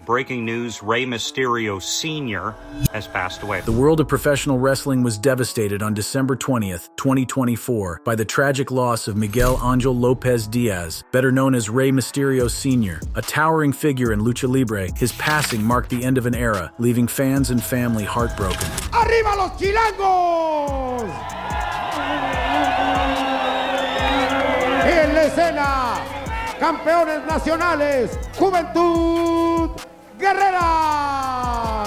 breaking news: Rey Mysterio Sr. has passed away. The world of professional wrestling was devastated on December 20th, 2024, by the tragic loss of Miguel Angel Lopez Diaz, better known as Rey Mysterio Sr., a towering figure in Lucha Libre. His passing marked the end of an era, leaving fans and family heartbroken. ¡Arriba los chilangos! En la escena, campeones nacionales, Juventud Guerrera.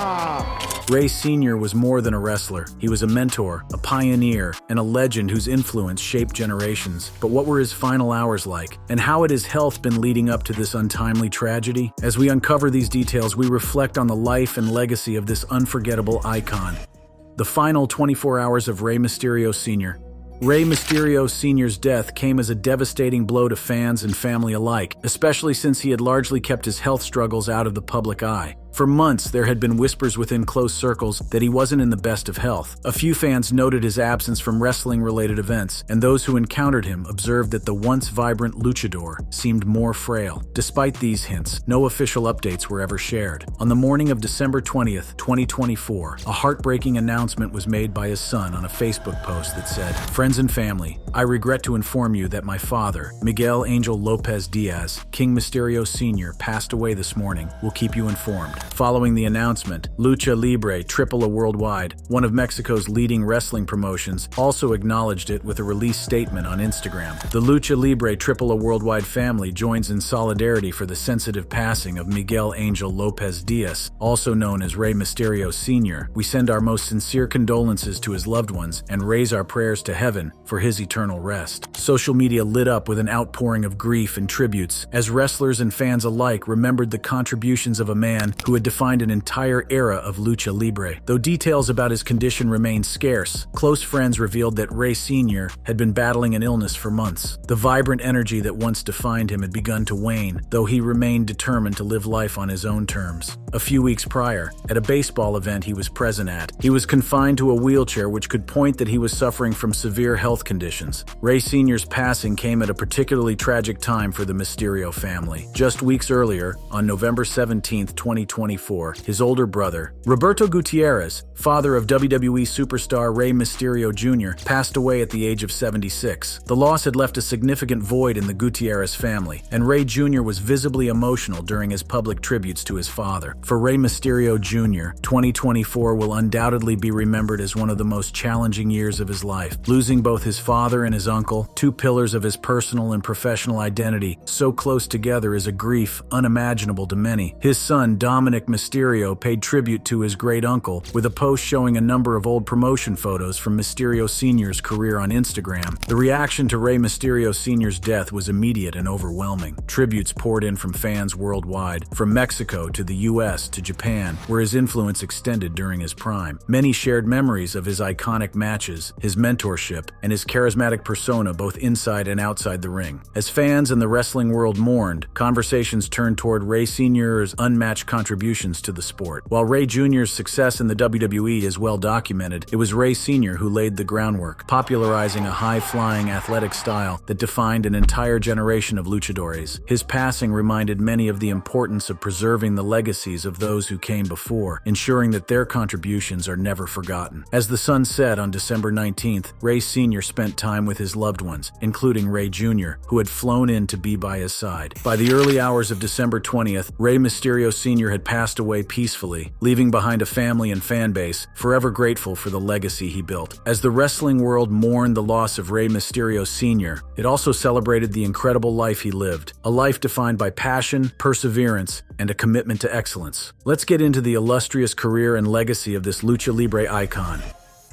Rey Sr. was more than a wrestler. He was a mentor, a pioneer, and a legend whose influence shaped generations. But what were his final hours like? And how had his health been leading up to this untimely tragedy? As we uncover these details, we reflect on the life and legacy of this unforgettable icon. The final 24 hours of Rey Mysterio Sr. Rey Mysterio Sr.'s death came as a devastating blow to fans and family alike, especially since he had largely kept his health struggles out of the public eye. For months, there had been whispers within close circles that he wasn't in the best of health. A few fans noted his absence from wrestling-related events, and those who encountered him observed that the once vibrant luchador seemed more frail. Despite these hints, no official updates were ever shared. On the morning of December 20th, 2024, a heartbreaking announcement was made by his son on a Facebook post that said, "Friends and family, I regret to inform you that my father, Miguel Angel Lopez Diaz, King Mysterio Sr., passed away this morning. We'll keep you informed." Following the announcement, Lucha Libre, AAA Worldwide, one of Mexico's leading wrestling promotions, also acknowledged it with a release statement on Instagram. The Lucha Libre AAA Worldwide family joins in solidarity for the sensitive passing of Miguel Angel Lopez Diaz, also known as Rey Mysterio Sr. We send our most sincere condolences to his loved ones and raise our prayers to heaven for his eternal rest. Social media lit up with an outpouring of grief and tributes as wrestlers and fans alike remembered the contributions of a man who had defined an entire era of Lucha Libre. Though details about his condition remained scarce, close friends revealed that Rey Sr. had been battling an illness for months. The vibrant energy that once defined him had begun to wane, though he remained determined to live life on his own terms. A few weeks prior, at a baseball event he was present at, he was confined to a wheelchair, which could point that he was suffering from severe health conditions. Rey Sr.'s passing came at a particularly tragic time for the Mysterio family. Just weeks earlier, on November 17th, 2024, his older brother, Roberto Gutierrez, father of WWE superstar Rey Mysterio Jr., passed away at the age of 76. The loss had left a significant void in the Gutierrez family, and Rey Jr. was visibly emotional during his public tributes to his father. For Rey Mysterio Jr., 2024 will undoubtedly be remembered as one of the most challenging years of his life. Losing both his father and his uncle, two pillars of his personal and professional identity, so close together is a grief unimaginable to many. His son, Dominic Mysterio, paid tribute to his great-uncle with a post showing a number of old promotion photos from Mysterio Sr.'s career on Instagram. The reaction to Rey Mysterio Sr.'s death was immediate and overwhelming. Tributes poured in from fans worldwide, from Mexico to the US to Japan, where his influence extended during his prime. Many shared memories of his iconic matches, his mentorship, and his charismatic persona both inside and outside the ring. As fans and the wrestling world mourned, conversations turned toward Rey Sr.'s unmatched contributions to the sport. While Rey Jr.'s success in the WWE is well documented, it was Rey Sr. who laid the groundwork, popularizing a high-flying athletic style that defined an entire generation of luchadores. His passing reminded many of the importance of preserving the legacies of those who came before, ensuring that their contributions are never forgotten. As the sun set on December 19th, Rey Sr. spent time with his loved ones, including Rey Jr., who had flown in to be by his side. By the early hours of December 20th, Rey Mysterio Sr. had passed away peacefully, leaving behind a family and fan base forever grateful for the legacy he built. As the wrestling world mourned the loss of Rey Mysterio Sr., it also celebrated the incredible life he lived, a life defined by passion, perseverance, and a commitment to excellence. Let's get into the illustrious career and legacy of this Lucha Libre icon.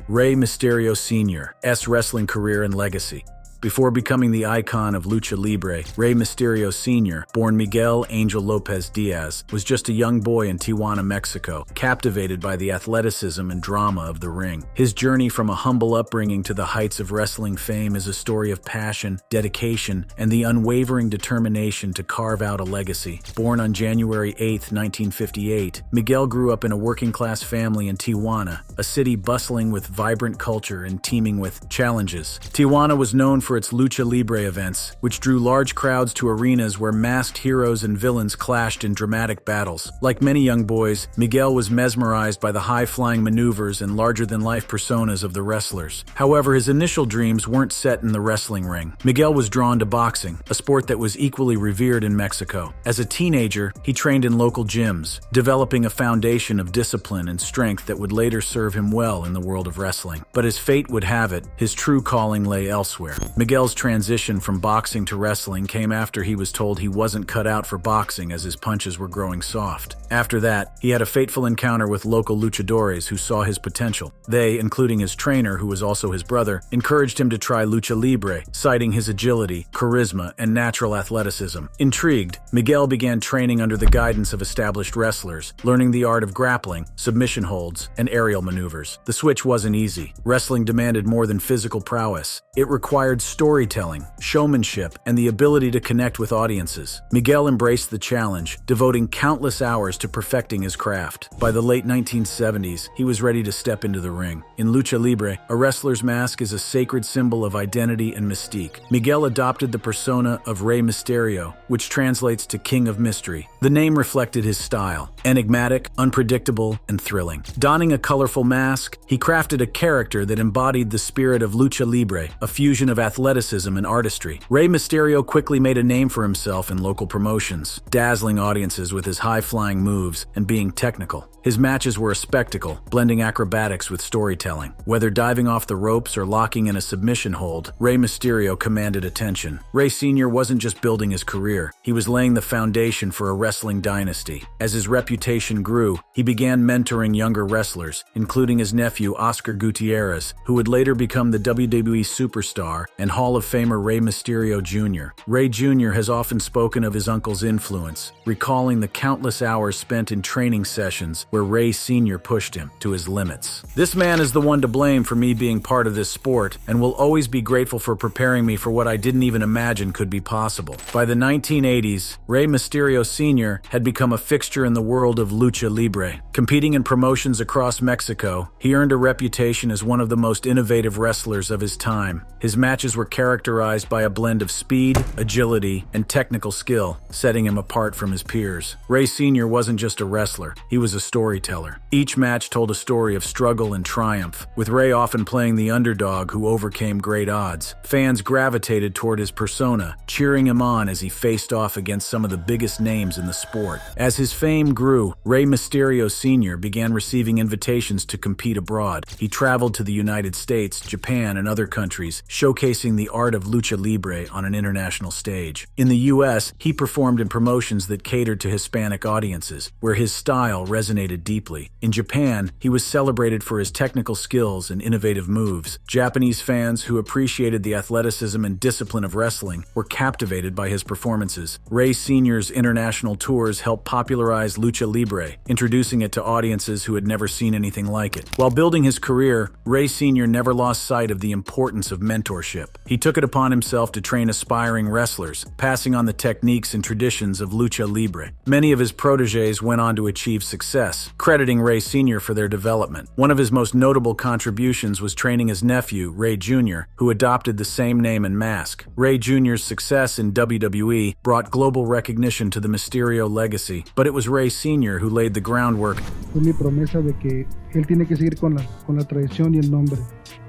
Rey Mysterio Sr.'s wrestling career and legacy. Before becoming the icon of Lucha Libre, Rey Mysterio Sr., born Miguel Angel Lopez Diaz, was just a young boy in Tijuana, Mexico, captivated by the athleticism and drama of the ring. His journey from a humble upbringing to the heights of wrestling fame is a story of passion, dedication, and the unwavering determination to carve out a legacy. Born on January 8, 1958, Miguel grew up in a working-class family in Tijuana, a city bustling with vibrant culture and teeming with challenges. Tijuana was known for its Lucha Libre events, which drew large crowds to arenas where masked heroes and villains clashed in dramatic battles. Like many young boys, Miguel was mesmerized by the high-flying maneuvers and larger-than-life personas of the wrestlers. However, his initial dreams weren't set in the wrestling ring. Miguel was drawn to boxing, a sport that was equally revered in Mexico. As a teenager, he trained in local gyms, developing a foundation of discipline and strength that would later serve him well in the world of wrestling. But as fate would have it, his true calling lay elsewhere. Miguel's transition from boxing to wrestling came after he was told he wasn't cut out for boxing as his punches were growing soft. After that, he had a fateful encounter with local luchadores who saw his potential. They, including his trainer, who was also his brother, encouraged him to try Lucha Libre, citing his agility, charisma, and natural athleticism. Intrigued, Miguel began training under the guidance of established wrestlers, learning the art of grappling, submission holds, and aerial maneuvers. The switch wasn't easy. Wrestling demanded more than physical prowess. It required storytelling, showmanship, and the ability to connect with audiences. Miguel embraced the challenge, devoting countless hours to perfecting his craft. By the late 1970s, he was ready to step into the ring. In Lucha Libre, a wrestler's mask is a sacred symbol of identity and mystique. Miguel adopted the persona of Rey Misterio, which translates to King of Mystery. The name reflected his style, enigmatic, unpredictable, and thrilling. Donning a colorful mask, he crafted a character that embodied the spirit of Lucha Libre, a fusion of athleticism and artistry. Rey Mysterio quickly made a name for himself in local promotions, dazzling audiences with his high-flying moves and being technical. His matches were a spectacle, blending acrobatics with storytelling. Whether diving off the ropes or locking in a submission hold, Rey Mysterio commanded attention. Rey Sr. wasn't just building his career, he was laying the foundation for a wrestling dynasty. As his reputation grew, he began mentoring younger wrestlers, including his nephew Oscar Gutierrez, who would later become the WWE superstar and Hall of Famer Rey Mysterio Jr. Rey Jr. has often spoken of his uncle's influence, recalling the countless hours spent in training sessions where Rey Sr. pushed him to his limits. This man is the one to blame for me being part of this sport and will always be grateful for preparing me for what I didn't even imagine could be possible. By the 1980s, Rey Mysterio Sr. had become a fixture in the world of Lucha Libre. Competing in promotions across Mexico, he earned a reputation as one of the most innovative wrestlers of his time. His matches were characterized by a blend of speed, agility, and technical skill, setting him apart from his peers. Rey Sr. wasn't just a wrestler, he was a storyteller. Each match told a story of struggle and triumph, with Rey often playing the underdog who overcame great odds. Fans gravitated toward his persona, cheering him on as he faced off against some of the biggest names in the sport. As his fame grew, Rey Mysterio Sr. began receiving invitations to compete abroad. He traveled to the United States, Japan, and other countries, showcasing the art of Lucha Libre on an international stage. In the US, he performed in promotions that catered to Hispanic audiences, where his style resonated deeply. In Japan, he was celebrated for his technical skills and innovative moves. Japanese fans who appreciated the athleticism and discipline of wrestling were captivated by his performances. Rey Sr.'s international tours helped popularize Lucha Libre, introducing it to audiences who had never seen anything like it. While building his career, Rey Sr. never lost sight of the importance of mentorship. He took it upon himself to train aspiring wrestlers, passing on the techniques and traditions of Lucha Libre. Many of his protégés went on to achieve success, crediting Rey Sr. for their development. One of his most notable contributions was training his nephew, Rey Jr., who adopted the same name and mask. Rey Jr.'s success in WWE brought global recognition to the Mysterio legacy, but it was Rey Sr. who laid the groundwork. Es mi promesa de que él tiene que seguir con la tradición y el nombre.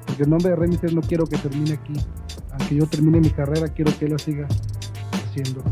Porque el nombre de Rey Misterio no quiero que termine aquí. Aunque yo termine mi carrera, quiero que él la siga haciendo.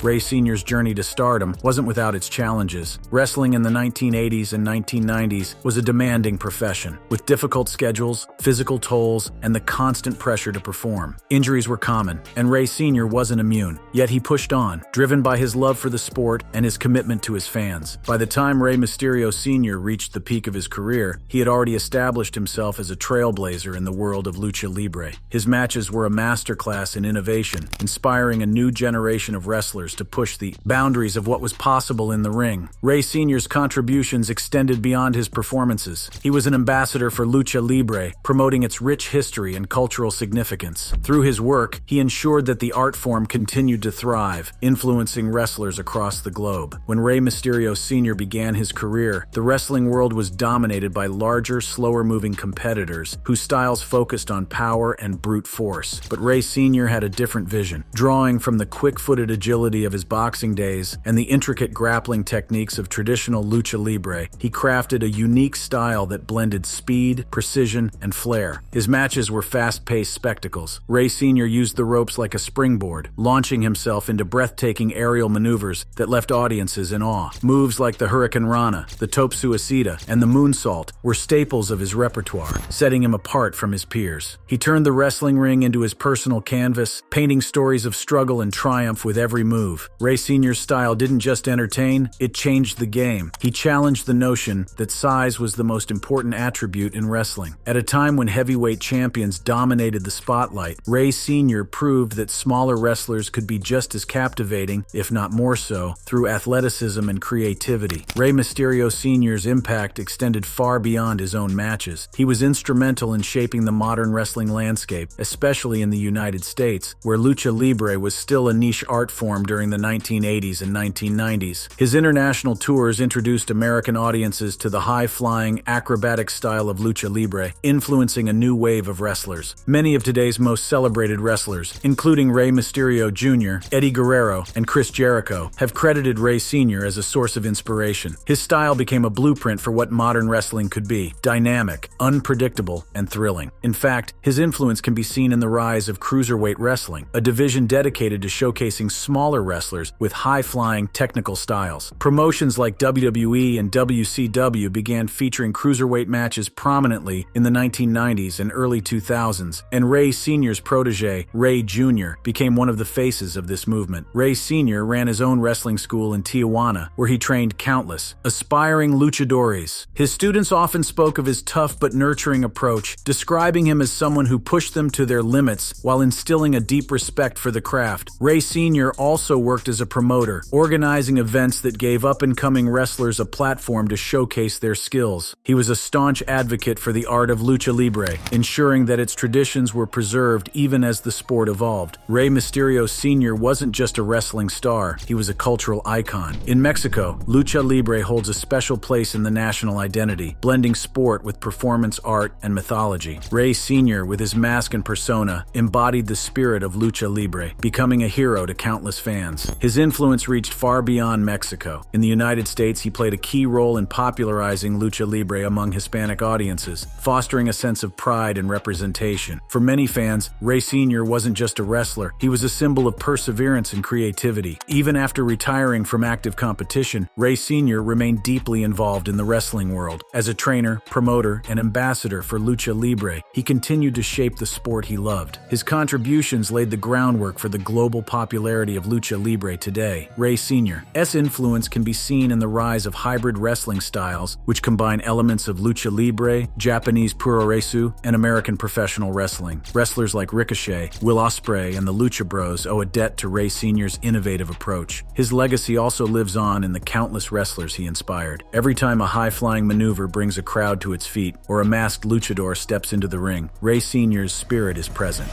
Rey Sr.'s journey to stardom wasn't without its challenges. Wrestling in the 1980s and 1990s was a demanding profession, with difficult schedules, physical tolls, and the constant pressure to perform. Injuries were common, and Rey Sr. wasn't immune. Yet he pushed on, driven by his love for the sport and his commitment to his fans. By the time Rey Mysterio Sr. reached the peak of his career, he had already established himself as a trailblazer in the world of Lucha Libre. His matches were a masterclass in innovation, inspiring a new generation of wrestlers to push the boundaries of what was possible in the ring. Rey Sr.'s contributions extended beyond his performances. He was an ambassador for Lucha Libre, promoting its rich history and cultural significance. Through his work, he ensured that the art form continued to thrive, influencing wrestlers across the globe. When Rey Mysterio Sr. began his career, the wrestling world was dominated by larger, slower-moving competitors whose styles focused on power and brute force. But Rey Sr. had a different vision. Drawing from the quick-footed agility of his boxing days and the intricate grappling techniques of traditional Lucha Libre, he crafted a unique style that blended speed, precision, and flair. His matches were fast-paced spectacles. Rey Sr. used the ropes like a springboard, launching himself into breathtaking aerial maneuvers that left audiences in awe. Moves like the Hurricane Rana, the Tope Suicida, and the Moonsault were staples of his repertoire, setting him apart from his peers. He turned the wrestling ring into his personal canvas, painting stories of struggle and triumph with every move. Rey Sr.'s style didn't just entertain, it changed the game. He challenged the notion that size was the most important attribute in wrestling. At a time when heavyweight champions dominated the spotlight, Rey Sr. proved that smaller wrestlers could be just as captivating, if not more so, through athleticism and creativity. Rey Mysterio Sr.'s impact extended far beyond his own matches. He was instrumental in shaping the modern wrestling landscape, especially in the United States, where Lucha Libre was still a niche art form during the 1980s and 1990s. His international tours introduced American audiences to the high-flying, acrobatic style of Lucha Libre, influencing a new wave of wrestlers. Many of today's most celebrated wrestlers, including Rey Mysterio Jr., Eddie Guerrero, and Chris Jericho, have credited Rey Sr. as a source of inspiration. His style became a blueprint for what modern wrestling could be: dynamic, unpredictable, and thrilling. In fact, his influence can be seen in the rise of cruiserweight wrestling, a division dedicated to showcasing smaller wrestlers with high-flying technical styles. Promotions like WWE and WCW began featuring cruiserweight matches prominently in the 1990s and early 2000s, and Rey Sr.'s protege, Rey Jr., became one of the faces of this movement. Rey Sr. ran his own wrestling school in Tijuana, where he trained countless aspiring luchadores. His students often spoke of his tough but nurturing approach, describing him as someone who pushed them to their limits while instilling a deep respect for the craft. Rey Sr. also worked as a promoter, organizing events that gave up-and-coming wrestlers a platform to showcase their skills. He was a staunch advocate for the art of Lucha Libre, ensuring that its traditions were preserved even as the sport evolved. Rey Mysterio Sr. wasn't just a wrestling star, he was a cultural icon. In Mexico, Lucha Libre holds a special place in the national identity, blending sport with performance art and mythology. Rey Sr., with his mask and persona, embodied the spirit of Lucha Libre, becoming a hero to countless fans. His influence reached far beyond Mexico. In the United States, he played a key role in popularizing Lucha Libre among Hispanic audiences, fostering a sense of pride and representation. For many fans, Rey Sr. wasn't just a wrestler, he was a symbol of perseverance and creativity. Even after retiring from active competition, Rey Sr. remained deeply involved in the wrestling world. As a trainer, promoter, and ambassador for Lucha Libre, he continued to shape the sport he loved. His contributions laid the groundwork for the global popularity of Lucha Libre today. Rey Sr.'s influence can be seen in the rise of hybrid wrestling styles, which combine elements of Lucha Libre, Japanese Puroresu, and American professional wrestling. Wrestlers like Ricochet, Will Ospreay, and the Lucha Bros owe a debt to Rey Sr.'s innovative approach. His legacy also lives on in the countless wrestlers he inspired. Every time a high-flying maneuver brings a crowd to its feet, or a masked luchador steps into the ring, Rey Sr.'s spirit is present.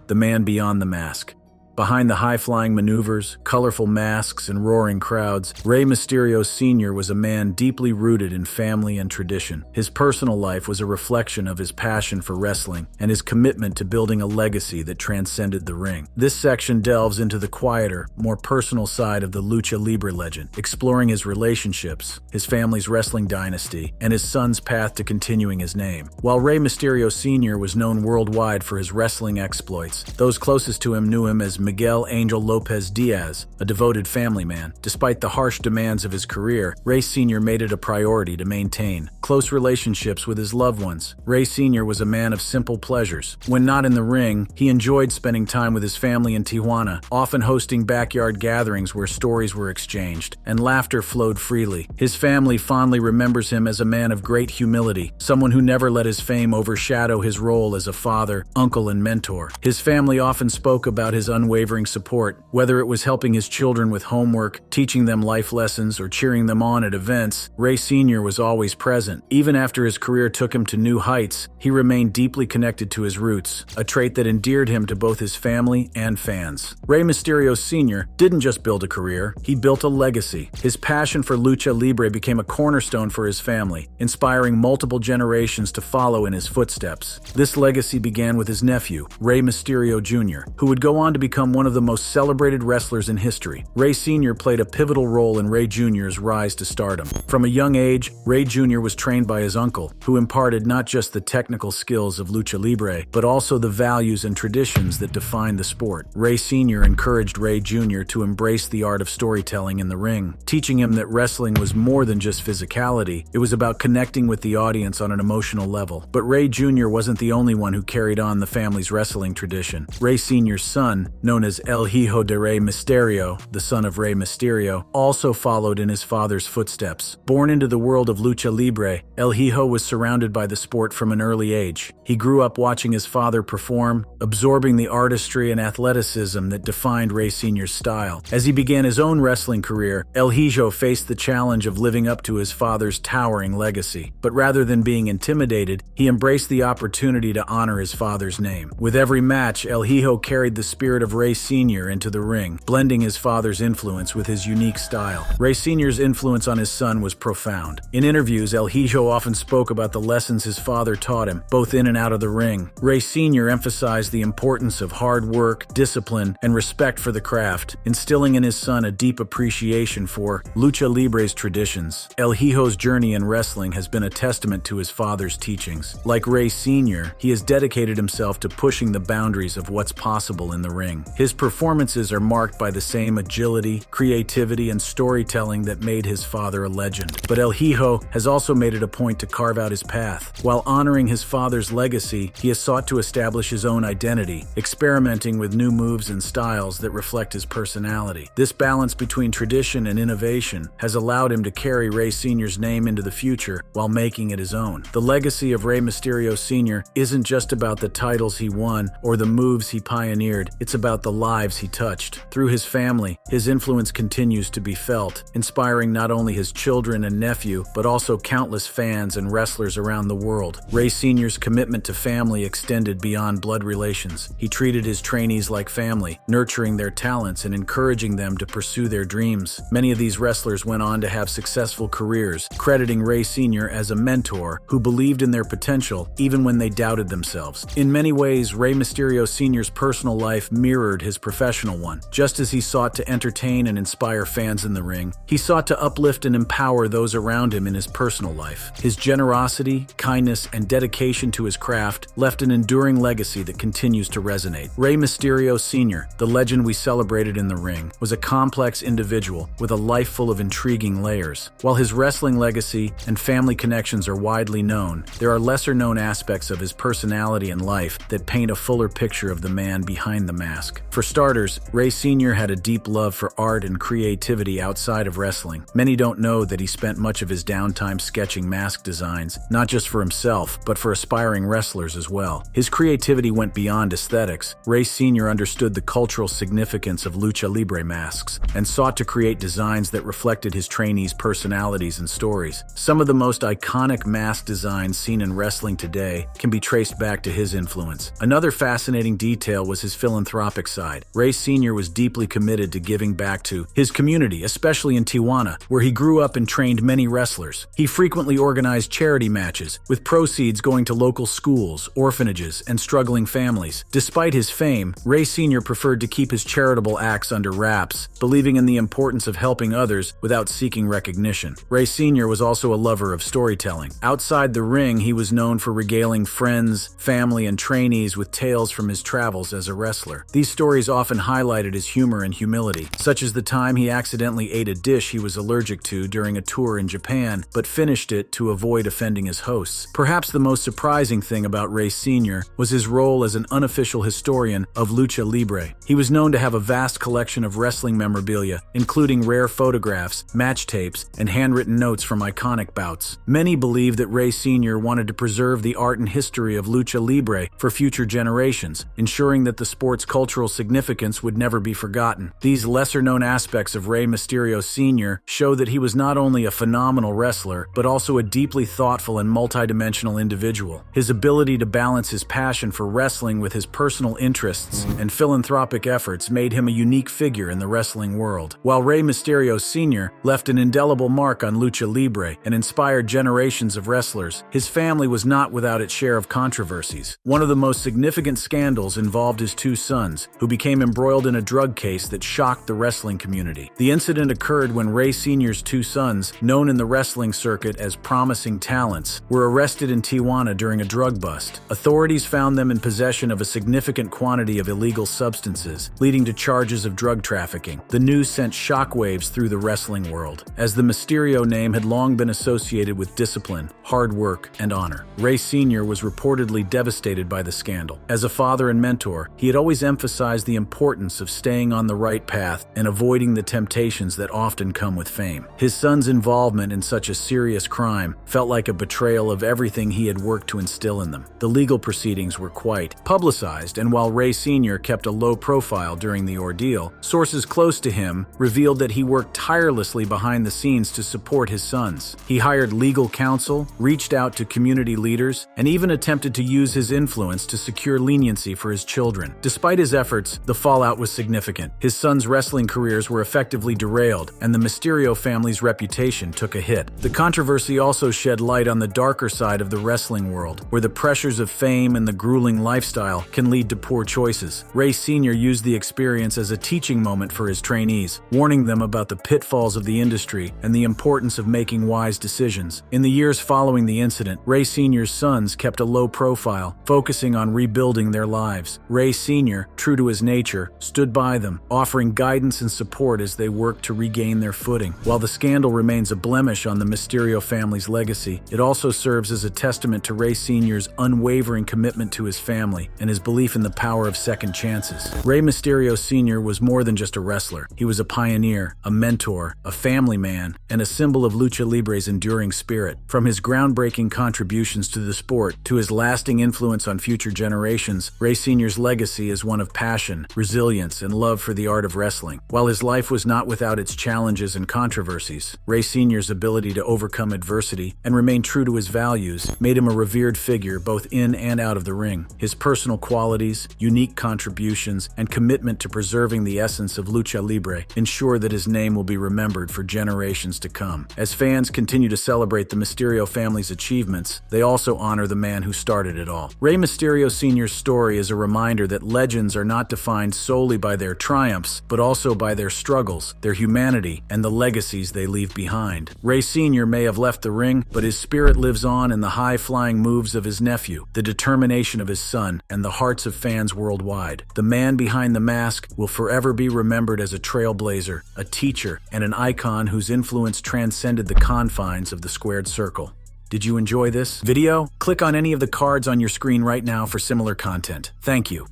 The man beyond the mask. Behind the high-flying maneuvers, colorful masks, and roaring crowds, Rey Mysterio Sr. was a man deeply rooted in family and tradition. His personal life was a reflection of his passion for wrestling and his commitment to building a legacy that transcended the ring. This section delves into the quieter, more personal side of the Lucha Libre legend, exploring his relationships, his family's wrestling dynasty, and his son's path to continuing his name. While Rey Mysterio Sr. was known worldwide for his wrestling exploits, those closest to him knew him as Miguel Angel Lopez Diaz, a devoted family man. Despite the harsh demands of his career, Rey Sr. made it a priority to maintain close relationships with his loved ones. Rey Sr. was a man of simple pleasures. When not in the ring, he enjoyed spending time with his family in Tijuana, often hosting backyard gatherings where stories were exchanged and laughter flowed freely. His family fondly remembers him as a man of great humility, someone who never let his fame overshadow his role as a father, uncle, and mentor. His family often spoke about his unwavering support, whether it was helping his children with homework, teaching them life lessons, or cheering them on at events. Rey Sr. was always present. Even after his career took him to new heights, he remained deeply connected to his roots, a trait that endeared him to both his family and fans. Rey Mysterio Sr. didn't just build a career, he built a legacy. His passion for Lucha Libre became a cornerstone for his family, inspiring multiple generations to follow in his footsteps. This legacy began with his nephew, Rey Misterio Jr., who would go on to become one of the most celebrated wrestlers in history. Rey Sr. played a pivotal role in Rey Jr.'s rise to stardom. From a young age, Rey Jr. was trained by his uncle, who imparted not just the technical skills of Lucha Libre, but also the values and traditions that defined the sport. Rey Sr. encouraged Rey Jr. to embrace the art of storytelling in the ring, teaching him that wrestling was more than just physicality. It was about connecting with the audience on an emotional level. But Rey Jr. wasn't the only one who carried on the family's wrestling tradition. Rey Sr.'s son, known as El Hijo de Rey Misterio, the son of Rey Mysterio, also followed in his father's footsteps. Born into the world of Lucha Libre, El Hijo was surrounded by the sport from an early age. He grew up watching his father perform, absorbing the artistry and athleticism that defined Rey Sr.'s style. As he began his own wrestling career, El Hijo faced the challenge of living up to his father's towering legacy. But rather than being intimidated, he embraced the opportunity to honor his father's name. With every match, El Hijo carried the spirit of Rey Sr. into the ring, blending his father's influence with his unique style. Rey Sr.'s influence on his son was profound. In interviews, El Hijo often spoke about the lessons his father taught him, both in and out of the ring. Rey Sr. emphasized the importance of hard work, discipline, and respect for the craft, instilling in his son a deep appreciation for Lucha Libre's traditions. El Hijo's journey in wrestling has been a testament to his father's teachings. Like Rey Sr., he has dedicated himself to pushing the boundaries of what's possible in the ring. His performances are marked by the same agility, creativity, and storytelling that made his father a legend. But El Hijo has also made it a point to carve out his path. While honoring his father's legacy, he has sought to establish his own identity, experimenting with new moves and styles that reflect his personality. This balance between tradition and innovation has allowed him to carry Rey Sr.'s name into the future while making it his own. The legacy of Rey Mysterio Sr. isn't just about the titles he won or the moves he pioneered, it's about the lives he touched. Through his family, his influence continues to be felt, inspiring not only his children and nephew, but also countless fans and wrestlers around the world. Rey Sr.'s commitment to family extended beyond blood relations. He treated his trainees like family, nurturing their talents and encouraging them to pursue their dreams. Many of these wrestlers went on to have successful careers, crediting Rey Sr. as a mentor who believed in their potential even when they doubted themselves. In many ways, Rey Mysterio Sr.'s personal life mirrored his professional one. Just as he sought to entertain and inspire fans in the ring, he sought to uplift and empower those around him in his personal life. His generosity, kindness, and dedication to his craft left an enduring legacy that continues to resonate. Rey Mysterio Sr., the legend we celebrated in the ring, was a complex individual with a life full of intriguing layers. While his wrestling legacy and family connections are widely known, there are lesser-known aspects of his personality and life that paint a fuller picture of the man behind the mask. For starters, Rey Sr. had a deep love for art and creativity outside of wrestling. Many don't know that he spent much of his downtime sketching mask designs, not just for himself, but for aspiring wrestlers as well. His creativity went beyond aesthetics. Rey Sr. understood the cultural significance of Lucha Libre masks and sought to create designs that reflected his trainees' personalities and stories. Some of the most iconic mask designs seen in wrestling today can be traced back to his influence. Another fascinating detail was his philanthropic side. Rey Sr. was deeply committed to giving back to his community, especially in Tijuana, where he grew up and trained many wrestlers. He frequently organized charity matches, with proceeds going to local schools, orphanages, and struggling families. Despite his fame, Rey Sr. preferred to keep his charitable acts under wraps, believing in the importance of helping others without seeking recognition. Rey Sr. was also a lover of storytelling. Outside the ring, he was known for regaling friends, family, and trainees with tales from his travels as a wrestler. These stories often highlighted his humor and humility, such as the time he accidentally ate a dish he was allergic to during a tour in Japan, but finished it to avoid offending his hosts. Perhaps the most surprising thing about Rey Sr. was his role as an unofficial historian of Lucha Libre. He was known to have a vast collection of wrestling memorabilia, including rare photographs, match tapes, and handwritten notes from iconic bouts. Many believe that Rey Sr. wanted to preserve the art and history of Lucha Libre for future generations, ensuring that the sport's cultural significance would never be forgotten. These lesser-known aspects of Rey Mysterio Sr. show that he was not only a phenomenal wrestler, but also a deeply thoughtful and multidimensional individual. His ability to balance his passion for wrestling with his personal interests and philanthropic efforts made him a unique figure in the wrestling world. While Rey Mysterio Sr. left an indelible mark on Lucha Libre and inspired generations of wrestlers, his family was not without its share of controversies. One of the most significant scandals involved his two sons, who became embroiled in a drug case that shocked the wrestling community. The incident occurred when Rey Sr.'s two sons, known in the wrestling circuit as promising talents, were arrested in Tijuana during a drug bust. Authorities found them in possession of a significant quantity of illegal substances, leading to charges of drug trafficking. The news sent shockwaves through the wrestling world, as the Mysterio name had long been associated with discipline, hard work, and honor. Rey Sr. was reportedly devastated by the scandal. As a father and mentor, he had always emphasized the importance of staying on the right path and avoiding the temptations that often come with fame. His son's involvement in such a serious crime felt like a betrayal of everything he had worked to instill in them. The legal proceedings were quite publicized, and while Rey Sr. kept a low profile during the ordeal, sources close to him revealed that he worked tirelessly behind the scenes to support his sons. He hired legal counsel, reached out to community leaders, and even attempted to use his influence to secure leniency for his children. Despite his efforts, the fallout was significant. His sons' wrestling careers were effectively derailed, and the Mysterio family's reputation took a hit. The controversy also shed light on the darker side of the wrestling world, where the pressures of fame and the grueling lifestyle can lead to poor choices. Rey Sr. used the experience as a teaching moment for his trainees, warning them about the pitfalls of the industry and the importance of making wise decisions. In the years following the incident, Rey Sr.'s sons kept a low profile, focusing on rebuilding their lives. Rey Sr., true to his nature, stood by them, offering guidance and support as they worked to regain their footing. While the scandal remains a blemish on the Mysterio family's legacy, it also serves as a testament to Rey Sr.'s unwavering commitment to his family and his belief in the power of second chances. Rey Mysterio Sr. was more than just a wrestler. He was a pioneer, a mentor, a family man, and a symbol of Lucha Libre's enduring spirit. From his groundbreaking contributions to the sport to his lasting influence on future generations, Rey Sr.'s legacy is one of passion, resilience, and love for the art of wrestling. While his life was not without its challenges and controversies, Rey Sr.'s ability to overcome adversity and remain true to his values made him a revered figure both in and out of the ring. His personal qualities, unique contributions, and commitment to preserving the essence of Lucha Libre ensure that his name will be remembered for generations to come. As fans continue to celebrate the Mysterio family's achievements, they also honor the man who started it all. Rey Mysterio Sr.'s story is a reminder that legends are not defined solely by their triumphs, but also by their struggles, their humanity, and the legacies they leave behind. Rey Sr. may have left the ring, but his spirit lives on in the high-flying moves of his nephew, the determination of his son, and the hearts of fans worldwide. The man behind the mask will forever be remembered as a trailblazer, a teacher, and an icon whose influence transcended the confines of the squared circle. Did you enjoy this video? Click on any of the cards on your screen right now for similar content. Thank you.